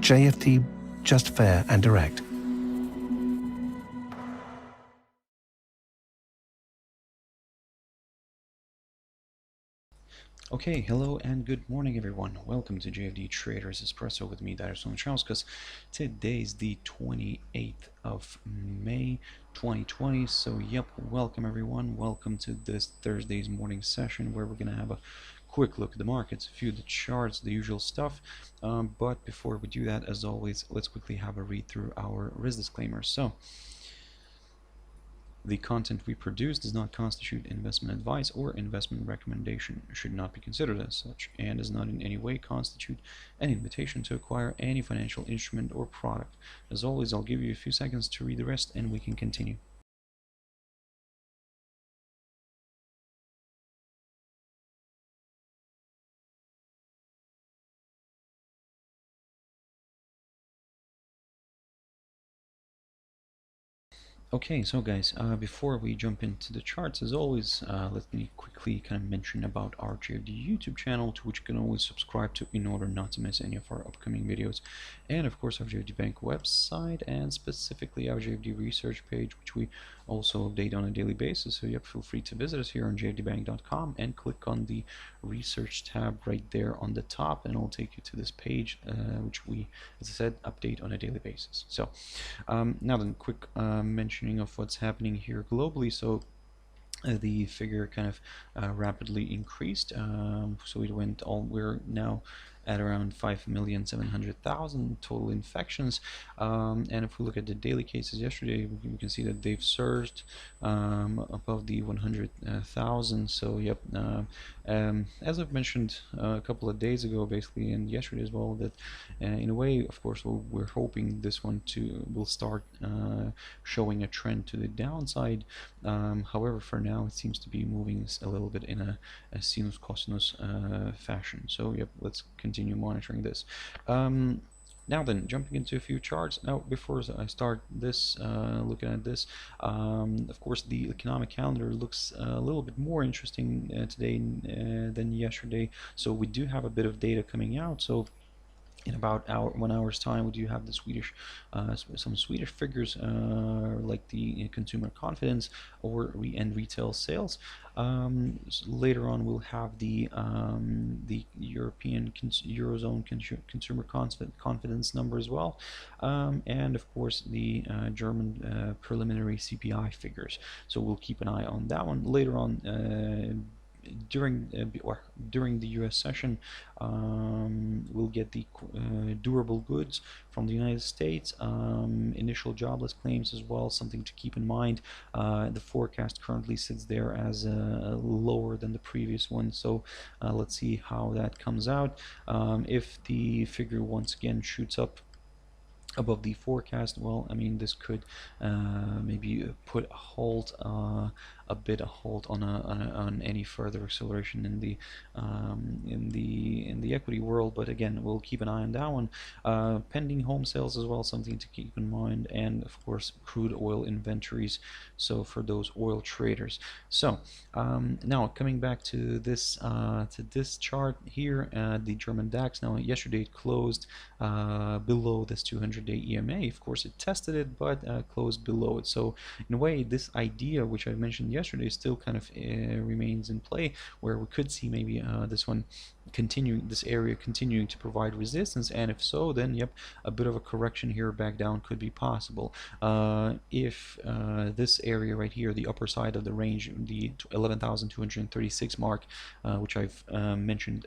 JFD, just fair and direct. Okay, hello and good morning everyone. Welcome to JFD Traders Espresso with me, Darius Anucauskas. Today is the 28th of May 2020. So yep, welcome everyone. Welcome to this Thursday's morning session where we're going to have a quick look at the markets, a few of the charts, the usual stuff. But before we do that, as always, let's quickly have a read through our risk disclaimer. So the content we produce does not constitute investment advice or investment recommendation, should not be considered as such, and does not in any way constitute an invitation to acquire any financial instrument or product. As always, I'll give you a few seconds to read the rest and we can continue. Okay, so guys, before we jump into the charts, as always, let me quickly kind of mention about our JFD YouTube channel, to which you can always subscribe to in order not to miss any of our upcoming videos, and of course our JFD Bank website, and specifically our JFD research page, which we also update on a daily basis. So yep, feel free to visit us here on jfdbank.com and click on the research tab right there on the top, and it'll take you to this page, which we, as I said, update on a daily basis. So now then, quick mentioning of what's happening here globally. So the figure kind of rapidly increased, so it went we're now at around 5,700,000 total infections, and if we look at the daily cases yesterday, we can see that they've surged above the 100,000. So yep, as I've mentioned a couple of days ago, basically, and yesterday as well, that in a way, of course, we're hoping this one will start showing a trend to the downside. However, for now it seems to be moving a little bit in a sinus cosinus fashion. So yep, let's continue monitoring this. Now then, jumping into a few charts. Now, before I start this, looking at this, of course, the economic calendar looks a little bit more interesting today than yesterday. So we do have a bit of data coming out. So in about 1 hour's time, we do have the Swedish, some Swedish figures like the consumer confidence and retail sales. Later on, we'll have the European Eurozone consumer confidence number as well, and of course the German preliminary CPI figures. So we'll keep an eye on that one later on. During the U.S. session, we'll get the durable goods from the United States, initial jobless claims as well, something to keep in mind. The forecast currently sits there as lower than the previous one, so let's see how that comes out. If the figure once again shoots up above the forecast, well, I mean, this could maybe put a hold, a hold on any further acceleration in the equity world. But again, we'll keep an eye on that one. Pending home sales as well, something to keep in mind, and of course crude oil inventories. So for those oil traders. So now coming back to this chart here, the German DAX. Now yesterday it closed below this 200-day EMA. Of course, it tested it, but closed below it. So in a way, this idea, which I mentioned yesterday, still kind of remains in play, where we could see maybe this area continuing to provide resistance, and if so, then yep, a bit of a correction here back down could be possible. If this area right here, the upper side of the range, the 11,236 mark, which I've mentioned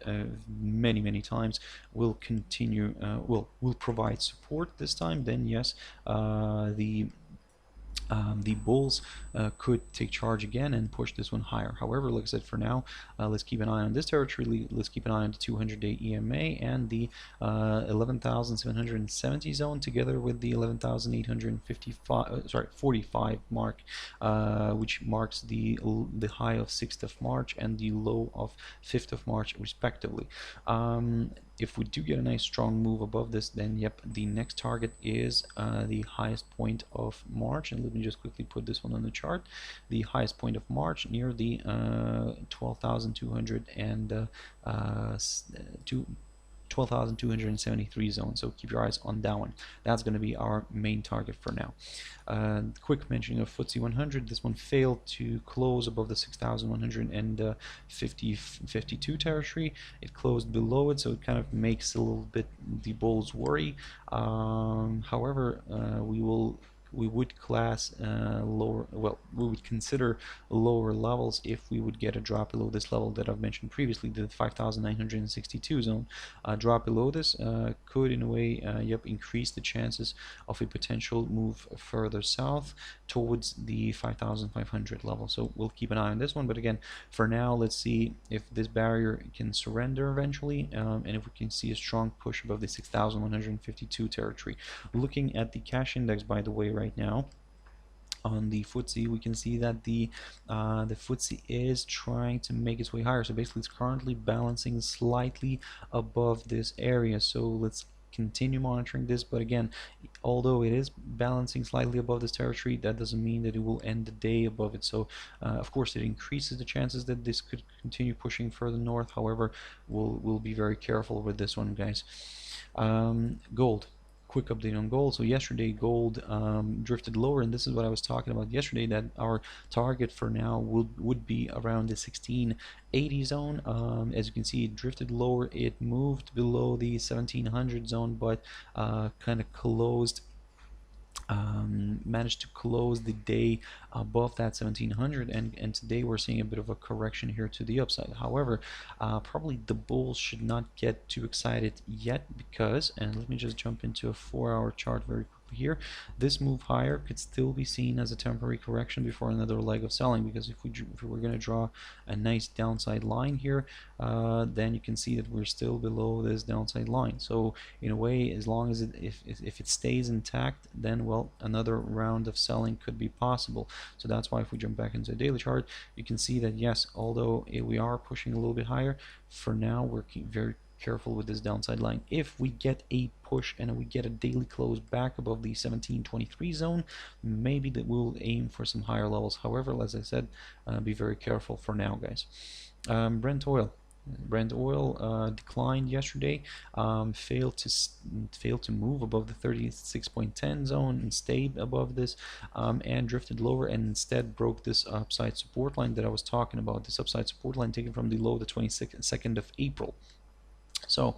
many times, will continue, will provide support this time, then yes, the bulls could take charge again and push this one higher. However, like I said, for now, let's keep an eye on this territory. Let's keep an eye on the 200-day EMA and the 11,770 zone, together with the 11,845 mark, which marks the high of 6th of March and the low of 5th of March, respectively. If we do get a nice strong move above this, then yep, the next target is the highest point of March. And let me just quickly put this one on the chart. The highest point of March near the 12,200 and 12,273 zone. So keep your eyes on that one. That's going to be our main target for now. Quick mentioning of FTSE 100. This one failed to close above the 6,152 territory. It closed below it, so it kind of makes a little bit the bulls worry. However, we would class lower, well, we would consider lower levels if we would get a drop below this level that I've mentioned previously, the 5,962 zone. Drop below this could, in a way, increase the chances of a potential move further south towards the 5,500 level. So we'll keep an eye on this one. But again, for now, let's see if this barrier can surrender eventually, and if we can see a strong push above the 6,152 territory. Looking at the cash index, by the way, right now, on the FTSE, we can see that the FTSE is trying to make its way higher. So basically, it's currently balancing slightly above this area. So let's continue monitoring this. But again, although it is balancing slightly above this territory, that doesn't mean that it will end the day above it. So of course, it increases the chances that this could continue pushing further north. However, we'll be very careful with this one, guys. Gold. Quick update on gold. So yesterday gold drifted lower, and this is what I was talking about yesterday, that our target for now would be around the 1680 zone. As you can see, it drifted lower, it moved below the 1700 zone, but kind of closed, managed to close the day above that 1700, and today we're seeing a bit of a correction here to the upside. However, probably the bulls should not get too excited yet, because, and let me just jump into a 4-hour chart very quickly here, this move higher could still be seen as a temporary correction before another leg of selling, because if we were going to draw a nice downside line here, then you can see that we're still below this downside line. So in a way, as long as if it stays intact, then well, another round of selling could be possible. So that's why if we jump back into a daily chart, you can see that yes, although we are pushing a little bit higher, for now we're very careful with this downside line. If we get a push and we get a daily close back above the 1723 zone, maybe that we'll aim for some higher levels. However, as I said, be very careful for now, guys. Brent oil. Brent oil declined yesterday, failed to move above the 36.10 zone and stayed above this, and drifted lower, and instead broke this upside support line that I was talking about. This upside support line taken from the low, the 22nd of April. So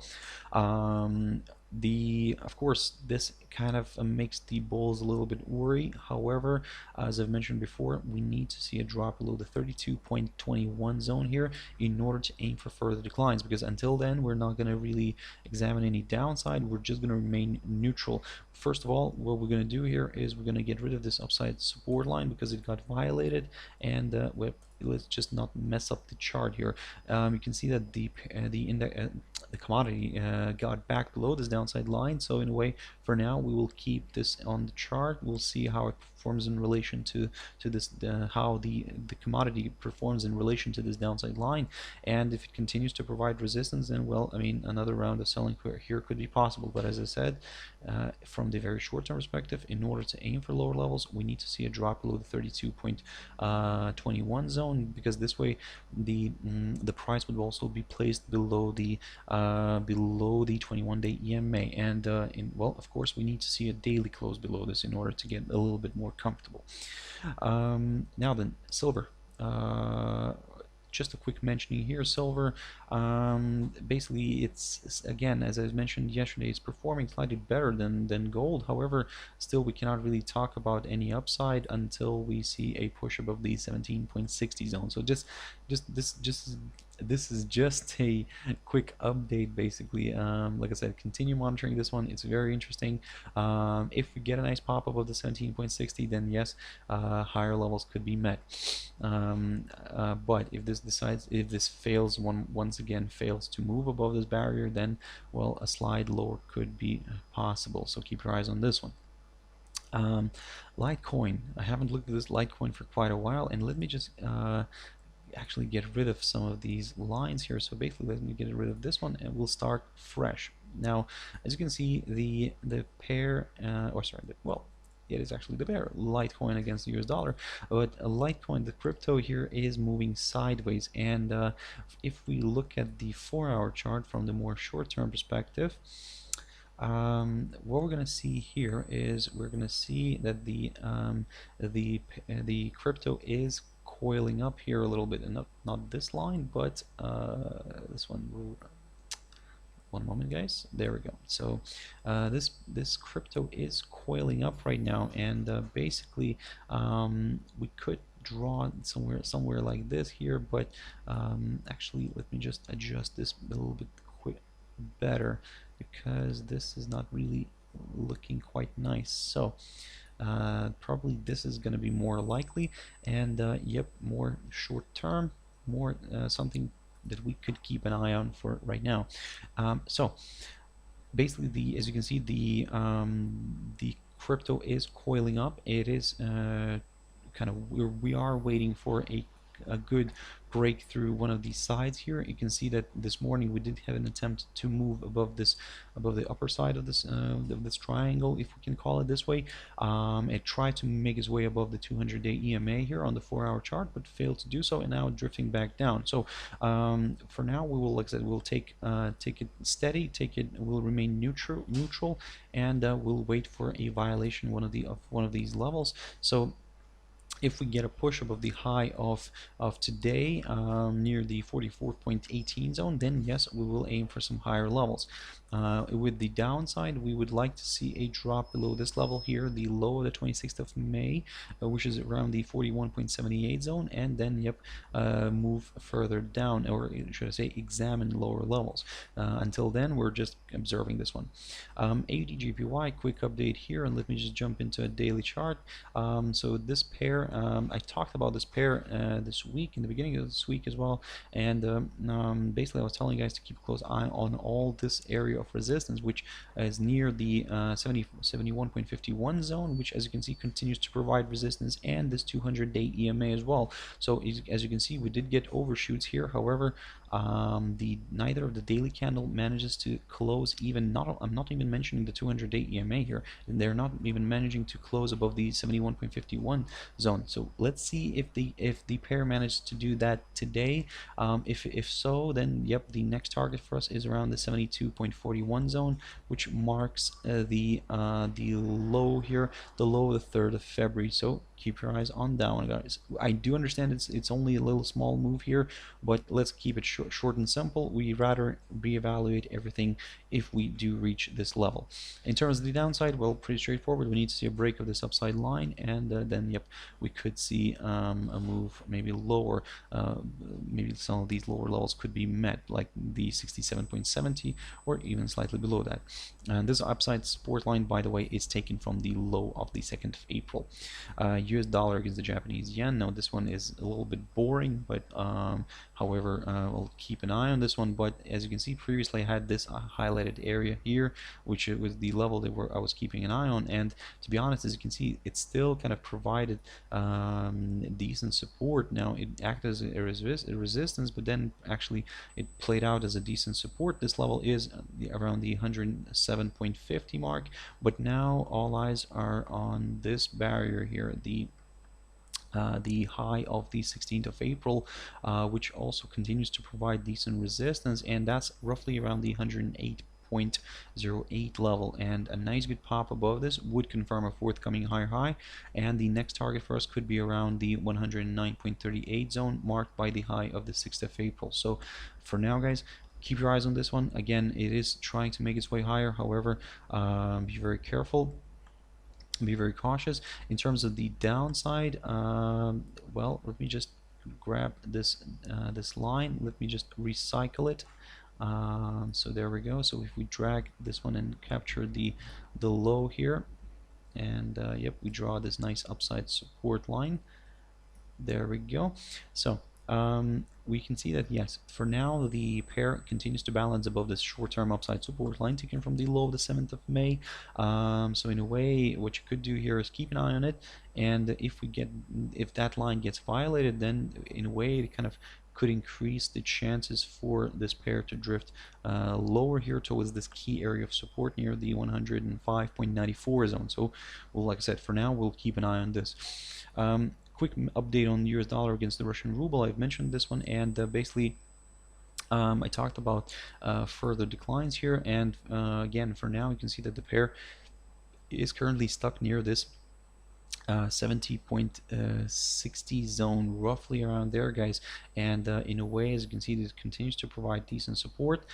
of course, this kind of makes the bulls a little bit worried. However, as I've mentioned before, we need to see a drop below the 32.21 zone here in order to aim for further declines, because until then we're not going to really examine any downside. We're just going to remain neutral. First of all, what we're going to do here is we're going to get rid of this upside support line because it got violated, and let's just not mess up the chart here. You can see that the commodity got back below this downside line. So in a way, for now, we will keep this on the chart. We'll see how it performs in relation to this, how the commodity performs in relation to this downside line. And if it continues to provide resistance, then well, I mean, another round of selling here could be possible. But as I said, from the very short-term perspective, in order to aim for lower levels, we need to see a drop below the 32.21 zone, because this way the price would also be placed below the 21-day EMA, and well, of course, we need to see a daily close below this in order to get a little bit more comfortable. Now then, silver. Just a quick mentioning here, silver, basically it's again, as I mentioned yesterday, it's performing slightly better than gold. However, still we cannot really talk about any upside until we see a push above the 17.60 zone. So this is just a quick update, basically. Like I said, continue monitoring this one. It's very interesting. If we get a nice pop above the 17.60, then yes, higher levels could be met. But if this fails, once again fails to move above this barrier, then well, a slide lower could be possible. So keep your eyes on this one. Litecoin. I haven't looked at this Litecoin for quite a while, and let me just actually get rid of some of these lines here. So basically, let me get rid of this one, and we'll start fresh. Now, as you can see, the pair, it is actually the pair, Litecoin against the US dollar. But Litecoin, the crypto here, is moving sideways, and if we look at the 4-hour chart from the more short-term perspective, what we're going to see here is we're going to see that the crypto is coiling up here a little bit, and not this line, but this one. One moment, guys. There we go. So this crypto is coiling up right now, and basically we could draw somewhere like this here, but actually let me just adjust this a little bit better, because this is not really looking quite nice. So probably this is going to be more likely, and yep, more short term, more something that we could keep an eye on for right now. So basically, as you can see, the crypto is coiling up. It is kind of, we are waiting for a good break through one of these sides here. You can see that this morning we did have an attempt to move above the upper side of this triangle, if we can call it this way. It tried to make its way above the 200-day EMA here on the 4-hour chart, but failed to do so, and now drifting back down. So for now, we will, like I said, we'll take it steady, we'll remain neutral, and we'll wait for a violation of one of these levels. So if we get a push above the high of today, near the 44.18 zone, then yes, we will aim for some higher levels. With the downside, we would like to see a drop below this level here, the low of the 26th of May, which is around the 41.78 zone, and then yep, move further down, or should I say examine lower levels. Until then, we're just observing this one. EURJPY, quick update here, and let me just jump into a daily chart. So this pair, I talked about this pair this week, in the beginning of this week as well, and basically I was telling you guys to keep a close eye on all this area of resistance, which is near the 71.51 zone, which, as you can see, continues to provide resistance, and this 200-day EMA as well. So as you can see, we did get overshoots here. However, neither of the daily candle manages to close even, I'm not even mentioning the 200-day EMA here, and they're not even managing to close above the 71.51 zone. So let's see if the pair managed to do that today. If so, then yep, the next target for us is around the 72.41 zone, which marks the low here, the low of the 3rd of February. So keep your eyes on that one, guys. I do understand it's only a little small move here, but let's keep it short and simple. We rather reevaluate everything if we do reach this level. In terms of the downside, well, pretty straightforward. We need to see a break of this upside line, and then yep, we could see a move maybe lower. Maybe some of these lower levels could be met, like the 67.70, or even slightly below that. And this upside support line, by the way, is taken from the low of the 2nd of April. US dollar against the Japanese yen. Now this one is a little bit boring, but however, we'll keep an eye on this one. But as you can see, previously I had this highlighted area here, which was the level that I was keeping an eye on, and to be honest, as you can see, it still kind of provided decent support. Now it acted as a resistance, but then actually it played out as a decent support. This level is around the 107.50 mark, but now all eyes are on this barrier here, the high of the 16th of April, which also continues to provide decent resistance, and that's roughly around the 108.08 level, and a nice good pop above this would confirm a forthcoming higher high, and the next target for us could be around the 109.38 zone, marked by the high of the 6th of April. So for now, guys, keep your eyes on this one. Again, it is trying to make its way higher. However, be very careful, be very cautious. In terms of the downside, well, let me just grab this this line, let me just recycle it. So there we go. So if we drag this one and capture the low here, and yep, we draw this nice upside support line. There we go. So we can see that yes, for now the pair continues to balance above this short-term upside support line taken from the low of the 7th of May. So in a way, what you could do here is keep an eye on it, and if that line gets violated, then in a way it kind of could increase the chances for this pair to drift lower here towards this key area of support near the 105.94 zone. So, well, like I said, for now, we'll keep an eye on this. Quick update on the US dollar against the Russian ruble. I've mentioned this one, and basically I talked about further declines here, and again, for now, you can see that the pair is currently stuck near this 70.60 zone, roughly around there, guys. And in a way, as you can see, this continues to provide decent support.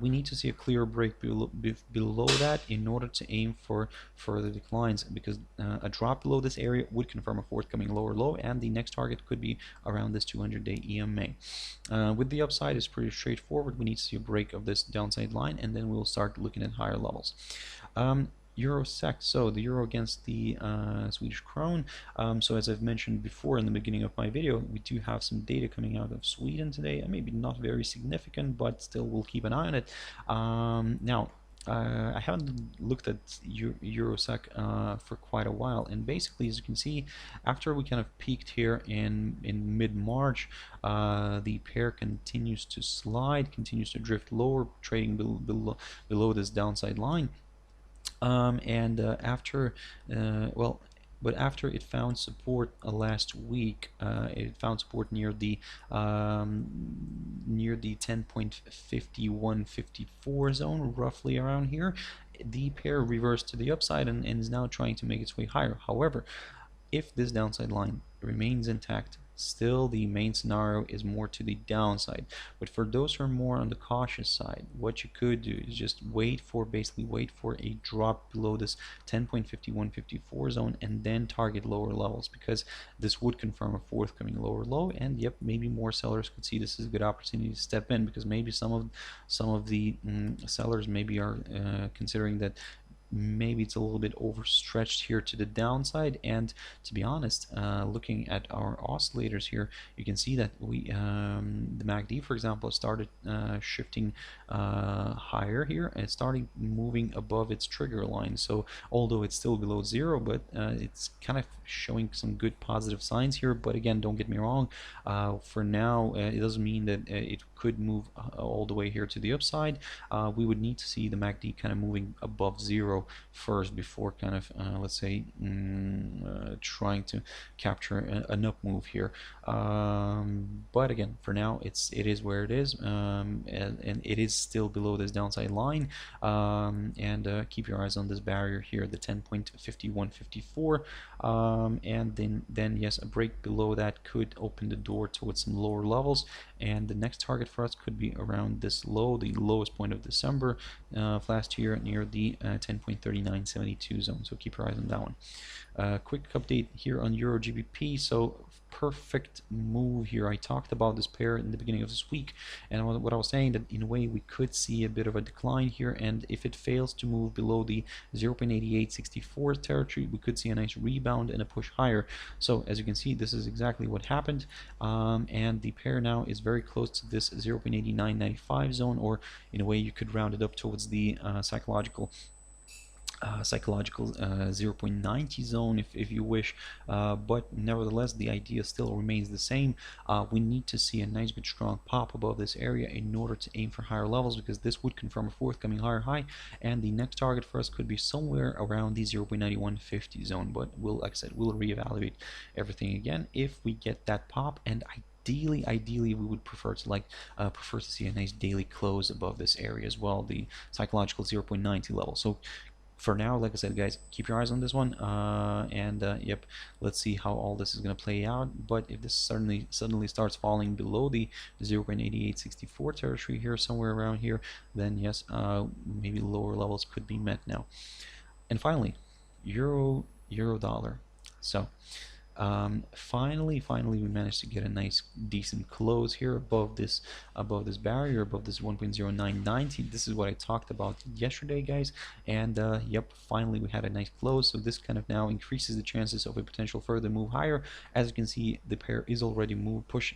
We need to see a clear break below that in order to aim for further declines, because a drop below this area would confirm a forthcoming lower low, and the next target could be around this 200-day EMA. With the upside, it's pretty straightforward. We need to see a break of this downside line, and then we'll start looking at higher levels. Euro SEK, so the euro against the Swedish krone. So as I've mentioned before in the beginning of my video, we do have some data coming out of Sweden today. Maybe not very significant, but still we'll keep an eye on it. Now, I haven't looked at Euro SEK for quite a while, and basically, as you can see, after we kind of peaked here in mid-March, the pair continues to slide, continues to drift lower, trading below this downside line. After it found support last week, it found support near the 10.5154 zone, roughly around here. The pair reversed to the upside and is now trying to make its way higher. However, if this downside line remains intact, still the main scenario is more to the downside. But for those who are more on the cautious side, what you could do is just basically wait for a drop below this 10.5154 zone and then target lower levels, because this would confirm a forthcoming lower low. And yep, maybe more sellers could see this as a good opportunity to step in, because maybe some of the sellers maybe are considering that maybe it's a little bit overstretched here to the downside. And to be honest, looking at our oscillators here, you can see that the MACD, for example, started shifting higher here, and it's starting moving above its trigger line. So although it's still below zero, but it's kind of showing some good positive signs here. But again, don't get me wrong, for now it doesn't mean that it could move all the way here to the upside. We would need to see the MACD kind of moving above zero first before kind of let's say trying to capture an up move here. But again, for now it is where it is, and it is still below this downside line. Keep your eyes on this barrier here, the 10.5154, and then yes, a break below that could open the door towards some lower levels, and the next target for us could be around this low, the lowest point of December of last year, near the 10.3972 zone. So keep your eyes on that one. Quick update here on EURJPY. So perfect move here. I talked about this pair in the beginning of this week, and what I was saying, that in a way we could see a bit of a decline here, and if it fails to move below the 0.8864 territory, we could see a nice rebound and a push higher. So as you can see, this is exactly what happened, and the pair now is very close to this 0.8995 zone, or in a way you could round it up towards the psychological 0.90 zone if you wish, but nevertheless the idea still remains the same. We need to see a nice good strong pop above this area in order to aim for higher levels, because this would confirm a forthcoming higher high, and the next target for us could be somewhere around the 0.9150 zone. But like I said, we'll reevaluate everything again if we get that pop, and ideally we would prefer to see a nice daily close above this area as well, the psychological 0.90 level. So for now, like I said, guys, keep your eyes on this one, yep, let's see how all this is going to play out. But if this suddenly starts falling below the 0.8864 territory here, somewhere around here, then yes, maybe lower levels could be met now. And finally, euro dollar. So finally we managed to get a nice decent close here above this barrier, above this 1.0990. This is what I talked about yesterday, guys, and yep, finally we had a nice close. So this kind of now increases the chances of a potential further move higher. As you can see, the pair is already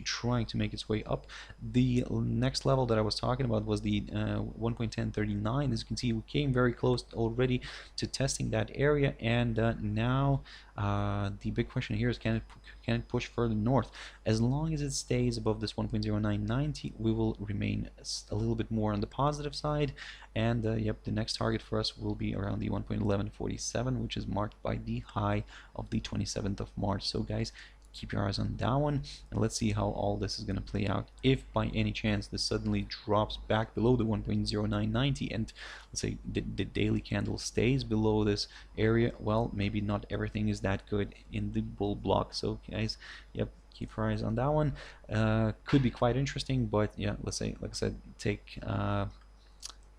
trying to make its way up. The next level that I was talking about was the 1.1039. As you can see, we came very close already to testing that area, and now The big question here is, can it push further north? As long as it stays above this 1.0990, we will remain a little bit more on the positive side. And yep, the next target for us will be around the 1.1147, which is marked by the high of the 27th of March. So guys, keep your eyes on that one, and let's see how all this is going to play out. If by any chance this suddenly drops back below the 1.0990 and let's say the daily candle stays below this area, well, maybe not everything is that good in the bull block. So guys, yep, keep your eyes on that one. Could be quite interesting, but yeah, let's say, like I said, take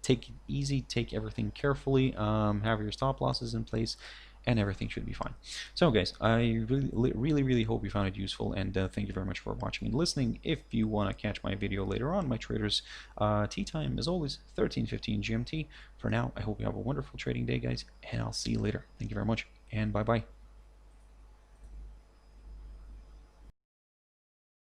it easy, take everything carefully, have your stop losses in place, and everything should be fine. So guys, I really hope you found it useful, and thank you very much for watching and listening. If you want to catch my video later on, my traders tea time as always 13:15 GMT. For now, I hope you have a wonderful trading day, guys, and I'll see you later. Thank you very much, and bye bye.